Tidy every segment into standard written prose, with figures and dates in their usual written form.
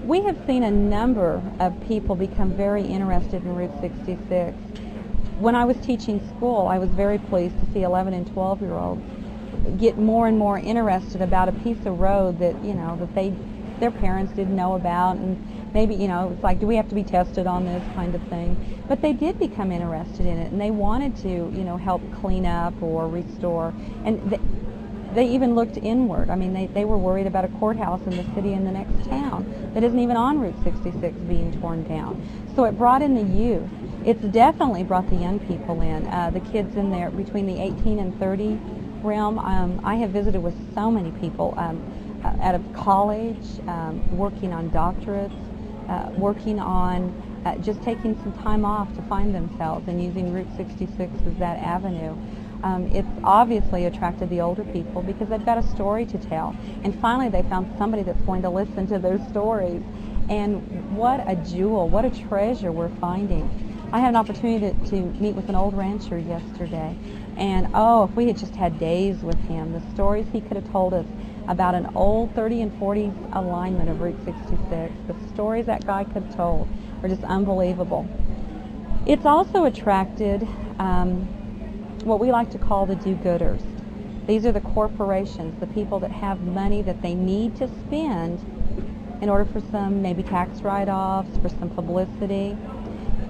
We have seen a number of people become very interested in Route 66. When I was teaching school, I was very pleased to see 11 and 12-year-olds get more and more interested about a piece of road that, their parents didn't know about, and maybe, it's like, do we have to be tested on this kind of thing? But they did become interested in it, and they wanted to, help clean up or restore. And they even looked inward. I mean, they were worried about a courthouse in the city in the next town that isn't even on Route 66 being torn down. So it brought in the youth. It's definitely brought the young people in, the kids in there between the 18 and 30 realm. I have visited with so many people out of college, working on doctorates, working on just taking some time off to find themselves and using Route 66 as that avenue. It's obviously attracted the older people because they've got a story to tell. And finally they found somebody that's going to listen to those stories. And what a jewel, what a treasure we're finding. I had an opportunity to meet with an old rancher yesterday. And oh, if we had just had days with him, the stories he could have told us about an old 30 and 40 alignment of Route 66, the stories that guy could have told are just unbelievable. It's also attracted what we like to call the do-gooders. These are the corporations, the people that have money that they need to spend in order for some maybe tax write-offs, for some publicity,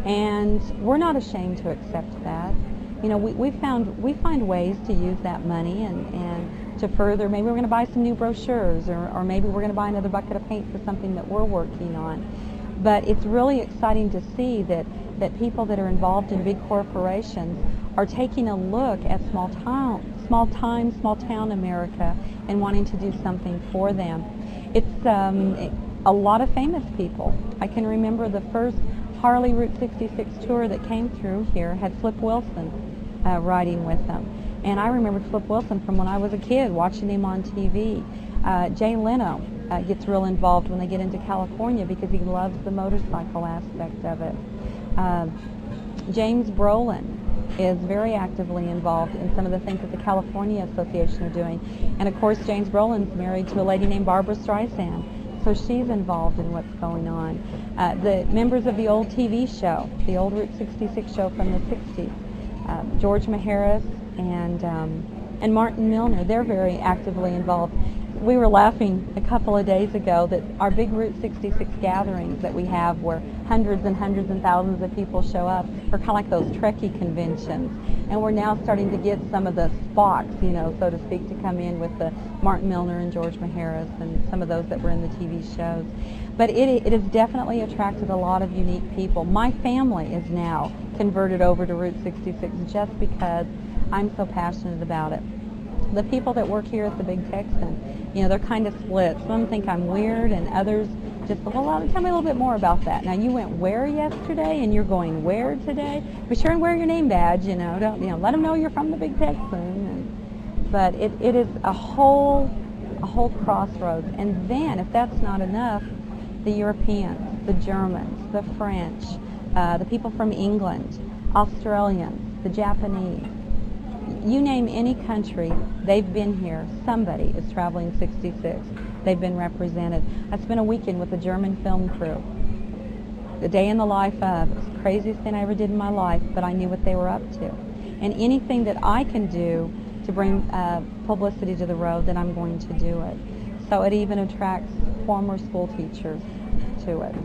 and we're not ashamed to accept that. We find ways to use that money and to further, maybe we're going to buy some new brochures, or maybe we're going to buy another bucket of paint for something that we're working on. But it's really exciting to see that people that are involved in big corporations are taking a look at small town America and wanting to do something for them. It's a lot of famous people. I can remember the first Harley Route 66 tour that came through here had Flip Wilson riding with them. And I remembered Flip Wilson from when I was a kid, watching him on TV. Jay Leno gets real involved when they get into California because he loves the motorcycle aspect of it. James Brolin is very actively involved in some of the things that the California Association are doing. And of course, James Brolin's married to a lady named Barbara Streisand, so she's involved in what's going on. The members of the old TV show, the old Route 66 show from the 60s, George Maharis and Martin Milner, they're very actively involved. We were laughing a couple of days ago that our big Route 66 gatherings that we have where hundreds and thousands of people show up are kind of like those Trekkie conventions. And we're now starting to get some of the Spocks, so to speak, to come in with the Martin Milner and George Maharis and some of those that were in the TV shows. But it has definitely attracted a lot of unique people. My family is now converted over to Route 66 just because I'm so passionate about it. The people that work here at the Big Texan, they're kind of split. Some think I'm weird, and others just, well, tell me a little bit more about that. Now, you went where yesterday, and you're going where today? Be sure and wear your name badge. Don't let them know you're from the Big Texan. But it is a whole crossroads. And then, if that's not enough, the Europeans, the Germans, the French, the people from England, Australians, the Japanese. You name any country, they've been here. Somebody is traveling 66. They've been represented. I spent a weekend with a German film crew. The day in the life of, it was the craziest thing I ever did in my life, but I knew what they were up to. And anything that I can do to bring publicity to the road, then I'm going to do it. So it even attracts former school teachers to it.